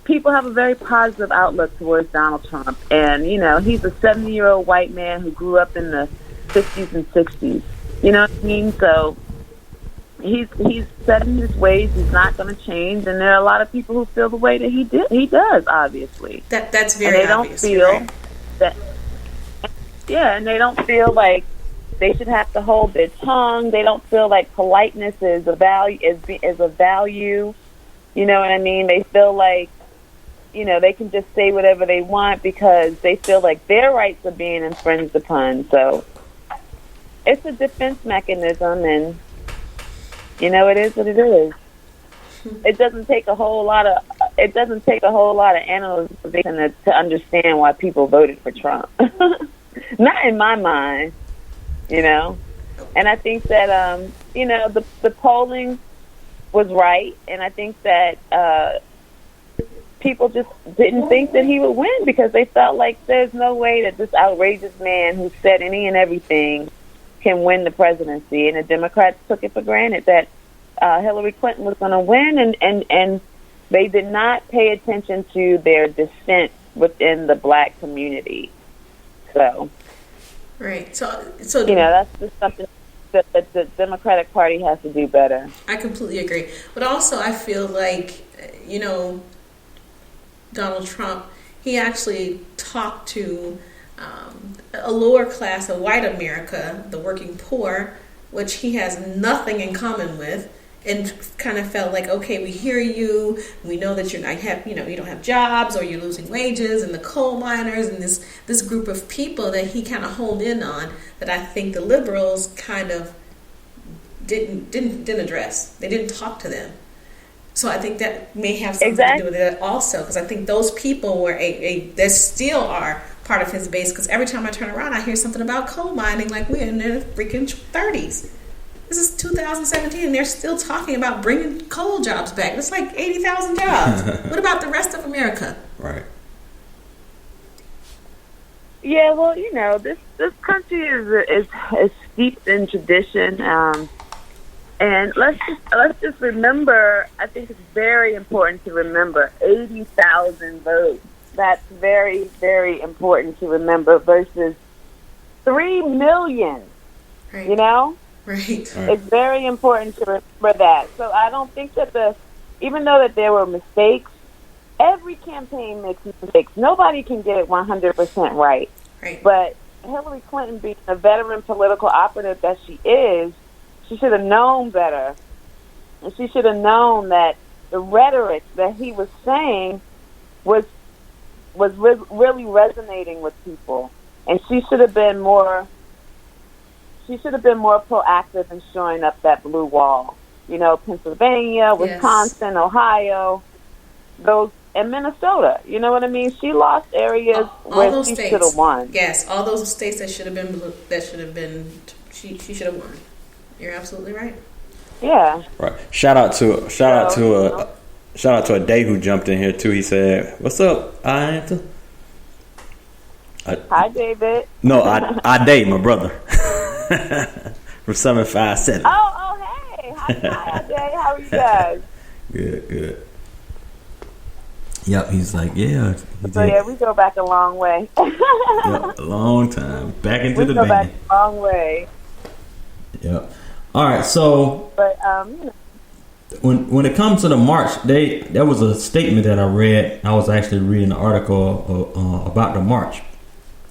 people have a very positive outlook towards Donald Trump. And, he's a 70-year-old white man who grew up in the 50s and 60s. You know what I mean? So he's set in his ways. He's not going to change. And there are a lot of people who feel the way that he does, obviously. That's very obvious. And they don't feel that, and they don't feel like they should have to hold their tongue. They don't feel like politeness is a value. You know what I mean? They feel like, they can just say whatever they want because they feel like their rights are being infringed upon. So it's a defense mechanism, and it is what it is. It doesn't take a whole lot of analysis to understand why people voted for Trump. Not in my mind, And I think that the polling was right, and I think that people just didn't think that he would win because they felt like there's no way that this outrageous man who said any and everything can win the presidency, and the Democrats took it for granted that Hillary Clinton was going to win, and they did not pay attention to their dissent within the black community. So, right. So that's just something that the Democratic Party has to do better. I completely agree, but also I feel like Donald Trump, he actually talked to a lower class of white America, the working poor, which he has nothing in common with, and kind of felt like, okay, we hear you, we know that you don't have jobs or you're losing wages, and the coal miners and this group of people that he kind of honed in on that I think the liberals kind of didn't address. They didn't talk to them. So I think that may have something to do with it also, because I think those people were they still are part of his base, because every time I turn around I hear something about coal mining like we're in the freaking 30s. This is 2017 and they're still talking about bringing coal jobs back. It's like 80,000 jobs. What about the rest of America? Right. Yeah, well, this country is steeped in tradition. And let's just remember, I think it's very important to remember, 80,000 votes. That's very, very important to remember versus 3 million, Right. Right. It's very important to remember that. So I don't think that even though that there were mistakes, every campaign makes mistakes. Nobody can get it 100% right. Right. But Hillary Clinton, being a veteran political operative that she is, she should have known better. And she should have known that the rhetoric that he was saying was really resonating with people. And she should have been more proactive in showing up that blue wall. Pennsylvania, Wisconsin, Ohio, and Minnesota. You know what I mean? She lost areas where she should have won. Yes, all those states that should have been blue, she should have won. You're absolutely right. Yeah. Right. Shout out to a Day who jumped in here too. He said, "What's up, Ianta?" Hi, David. No, I Day, my brother, from 757. Oh, hey. Hi, Day. How are you guys? Good. Yep, he's like, yeah. We go back a long way. Yep, a long time. Back into the band. We go back a long way. Yep. All right, so when it comes to the march, there was a statement that I read. I was actually reading an article about the march,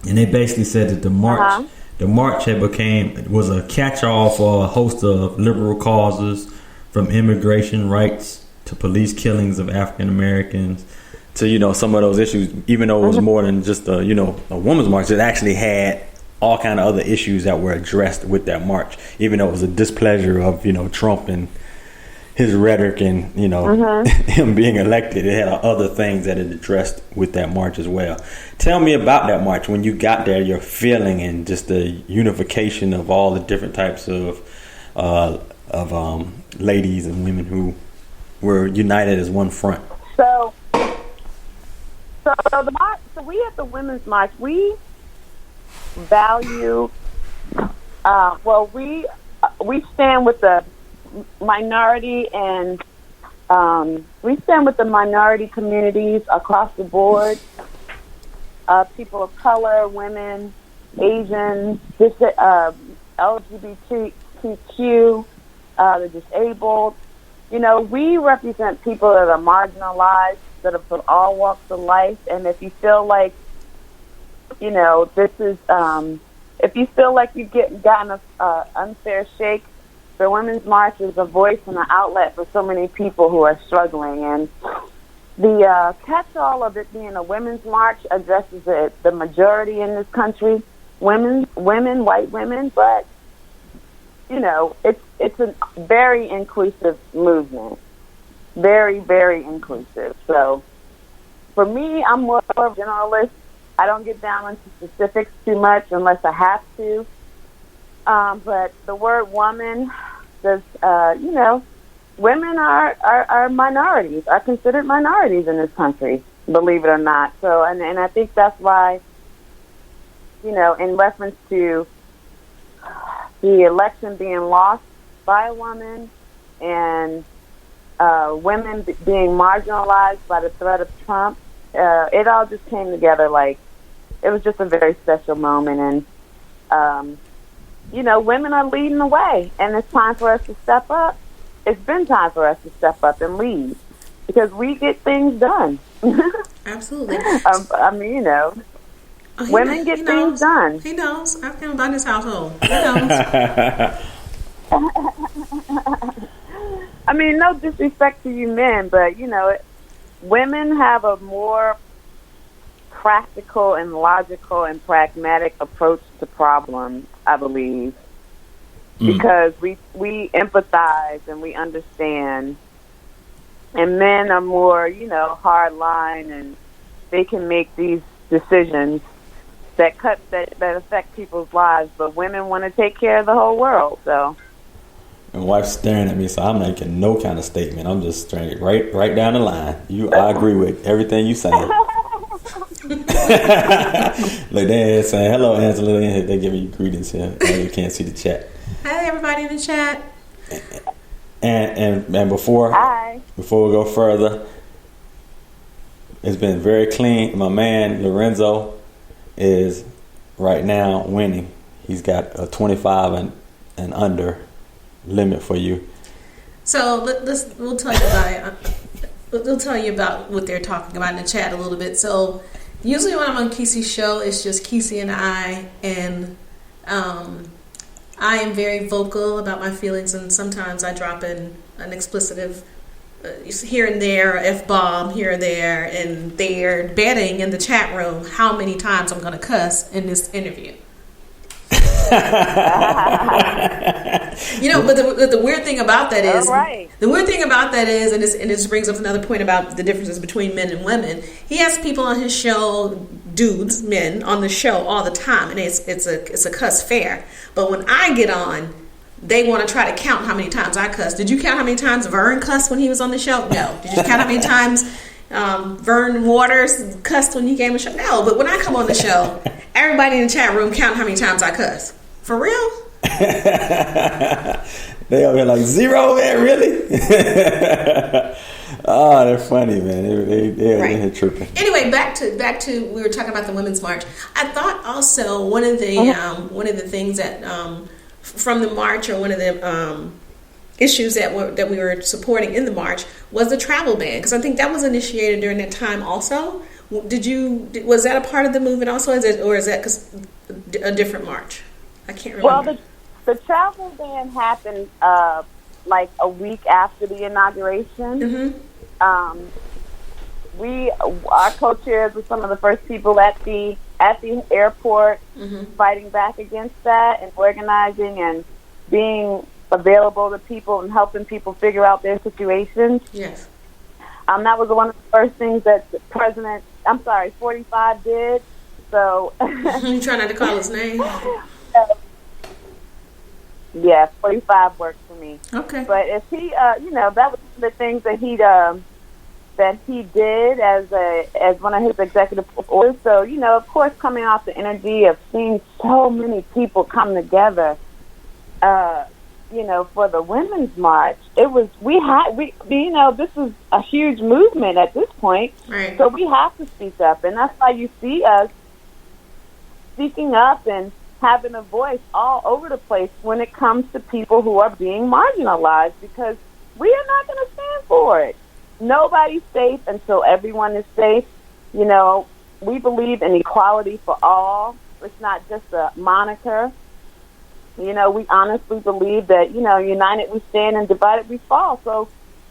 and they basically said that the march was a catch-all for a host of liberal causes, from immigration rights to police killings of African Americans to some of those issues. Even though it was more than just a women's march, it actually had all kind of other issues that were addressed with that march, even though it was a displeasure of Trump and his rhetoric and him being elected. It had other things that it addressed with that march as well. Tell me about that march. When you got there, your feeling and just the unification of all the different types of ladies and women who were united as one front. So the march. So we at the Women's March, we value. We stand with the minority and We stand with the minority communities across the board, people of color, women, Asians, LGBTQ, the disabled. You know, we represent people that are marginalized, that are from all walks of life. And if you feel like, you know, this is, if you feel like you've gotten an unfair shake, the Women's March is a voice and an outlet for so many people who are struggling. And the catch-all of it being a Women's March addresses the majority in this country, women, white women, but, you know, it's a very inclusive movement. Very, very inclusive. So for me, I'm more of a generalist. I don't get down into specifics too much unless I have to. But the word woman does, you know, women are minorities, are considered minorities in this country, believe it or not. So, and I think that's why, you know, in reference to the election being lost by a woman and women being marginalized by the threat of Trump, it all just came together like it was just a very special moment. And, you know, women are leading the way, and it's time for us to step up. It's been time for us to step up and lead because we get things done. Absolutely. I mean, you know, women get things done. He knows. I've been about his household. He knows. I mean, no disrespect to you men, but, you know, women have a more practical and logical and pragmatic approach to problems, I believe, because we empathize and we understand. And men are more, you know, hard line, and they can make these decisions that affect people's lives. But women want to take care of the whole world, so. My wife's staring at me, so I'm making no kind of statement. I'm just straight right down the line. I agree with everything you saying. Like they're saying, hello, Angela. They give you greetings here. You can't see the chat. Hi, everybody in the chat. And before we go further, it's been very clean. My man Lorenzo is right now winning. He's got a 25 and under limit for you. So we'll tell you about it. We'll tell you about what they're talking about in the chat a little bit. So usually when I'm on Kysie's show, it's just Kysii and I, and I am very vocal about my feelings, and sometimes I drop in an explicitive here and there, F-bomb here and there, and they're betting in the chat room how many times I'm going to cuss in this interview. You know, but the weird thing about that is, and this brings up another point about the differences between men and women. He has people on his show, men on the show all the time, and it's a cuss fair. But when I get on, they want to try to count how many times I cuss. Did you count how many times Vern cussed when he was on the show? No. Did you count how many times Vern Waters cussed when he came on the show? No. But when I come on the show, everybody in the chat room count how many times I cuss. For real? They over here like 0, man, really? Oh, they're funny, man. They're tripping. Anyway, back to we were talking about the Women's March. I thought also one of the things that from the march, or one of the issues that we were supporting in the march was the travel ban, because I think that was initiated during that time also. Was that a part of the movement also, or is that a different march? I can't remember. Well, the travel ban happened like a week after the inauguration. Mm-hmm. Our co-chairs were some of the first people at the airport, mm-hmm. fighting back against that and organizing and being available to people and helping people figure out their situations. Yes. That was one of the first things that 45 did. So you try not to call his name. Yeah, 45 works for me. Okay. But if he, that was the things that he did as one of his executive orders. So, of course, coming off the energy of seeing so many people come together, for the Women's March, this is a huge movement at this point. Right. So we have to speak up. And that's why you see us speaking up and having a voice all over the place when it comes to people who are being marginalized, because we are not going to stand for it. Nobody's safe until everyone is safe. We believe in equality for all. It's not just a moniker. We honestly believe that, united we stand and divided we fall. So,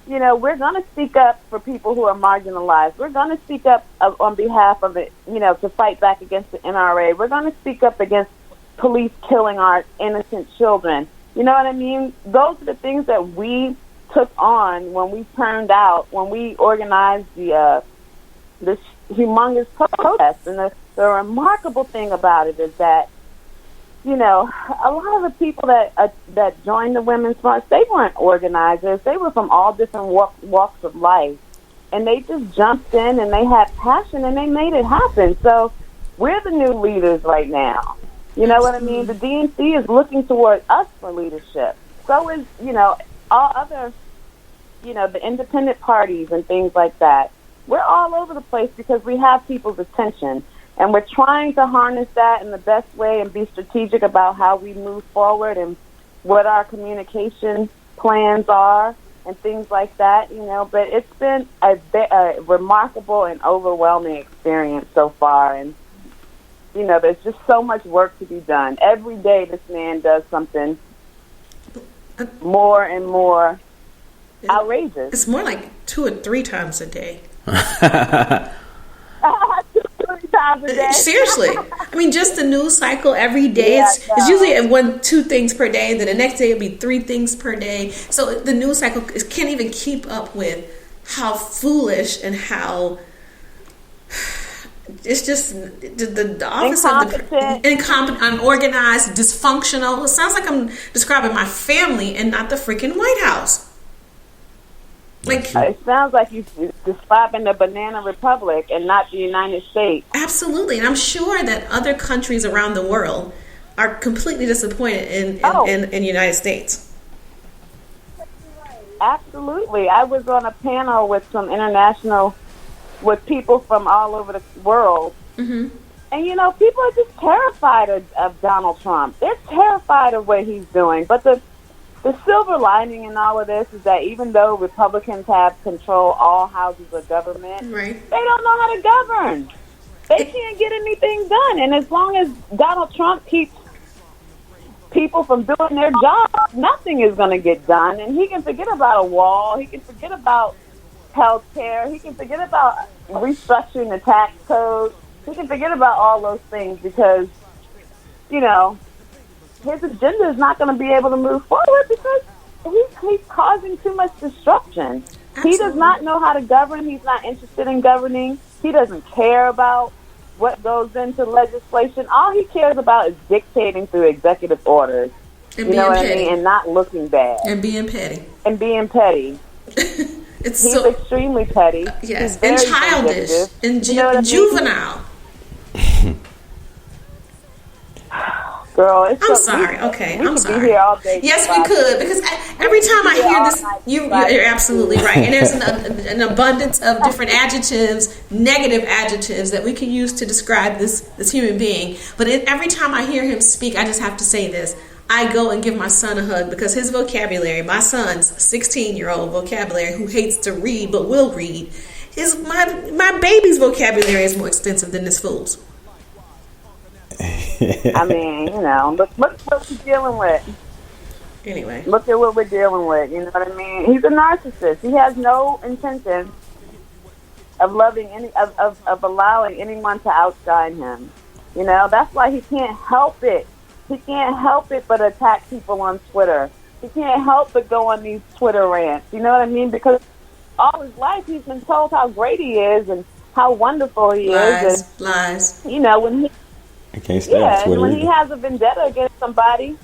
we're going to speak up for people who are marginalized. We're going to speak up on behalf of it, to fight back against the NRA. We're going to speak up against police killing our innocent children. You know what I mean? Those are the things that we took on when we turned out, when we organized this humongous protest. And the remarkable thing about it is that, a lot of the people that joined the Women's March, they weren't organizers. They were from all different walks of life. And they just jumped in and they had passion and they made it happen. So we're the new leaders right now. You know what I mean? The DNC is looking toward us for leadership. So is, all other, the independent parties and things like that. We're all over the place because we have people's attention. And we're trying to harness that in the best way and be strategic about how we move forward and what our communication plans are and things like that, But it's been a remarkable and overwhelming experience so far. And, there's just so much work to be done. Every day this man does something more and more outrageous. It's more like 2 or 3 times a day. 2 or 3 times a day. Seriously. I mean, just the news cycle every day. It's usually at 1-2 things per day. Then the next day it'll be 3 things per day. So the news cycle can't even keep up with how foolish and how... It's just the office of the incompetent, unorganized, dysfunctional. It sounds like I'm describing my family and not the freaking White House. It sounds like you're describing the Banana Republic and not the United States. Absolutely, and I'm sure that other countries around the world are completely disappointed in the United States. Absolutely, I was on a panel with with people from all over the world. Mm-hmm. And, people are just terrified of Donald Trump. They're terrified of what he's doing. But the silver lining in all of this is that even though Republicans have control all houses of government, right, they don't know how to govern. They can't get anything done. And as long as Donald Trump keeps people from doing their jobs, nothing is going to get done. And he can forget about a wall. He can forget about health care. He can forget about restructuring the tax code. He can forget about all those things because, his agenda is not going to be able to move forward because he's causing too much disruption. Absolutely. He does not know how to govern. He's not interested in governing. He doesn't care about what goes into legislation. All he cares about is dictating through executive orders. And you know what petty. I mean? And not looking bad. And being petty. He's extremely petty. Yes, and childish, and juvenile. Girl, I'm sorry. Okay, I'm sorry. Be here all day. Yes, we could, because every time I hear this, you're absolutely right. And there's an abundance of different adjectives, negative adjectives that we can use to describe this human being. But every time I hear him speak, I just have to say this. I go and give my son a hug because his vocabulary, my son's 16-year-old vocabulary, who hates to read but will read, my baby's vocabulary is more extensive than this fool's. I mean, look what we're dealing with. Anyway. Look at what we're dealing with, you know what I mean? He's a narcissist. He has no intention of of allowing anyone to outshine him. That's why he can't help it. He can't help it but attack people on Twitter. He can't help but go on these Twitter rants. You know what I mean? Because all his life he's been told how great he is and how wonderful he is. And, lies. When he... I can't stand Twitter. And when he has a vendetta against somebody,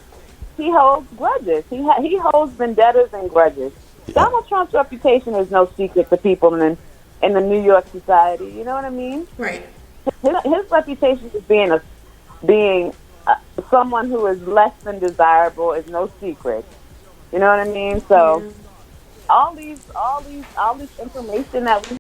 he holds grudges. He holds vendettas and grudges. Yeah. Donald Trump's reputation is no secret to people in the New York society. You know what I mean? Right. His reputation is being someone who is less than desirable is no secret. You know what I mean? So all this information that we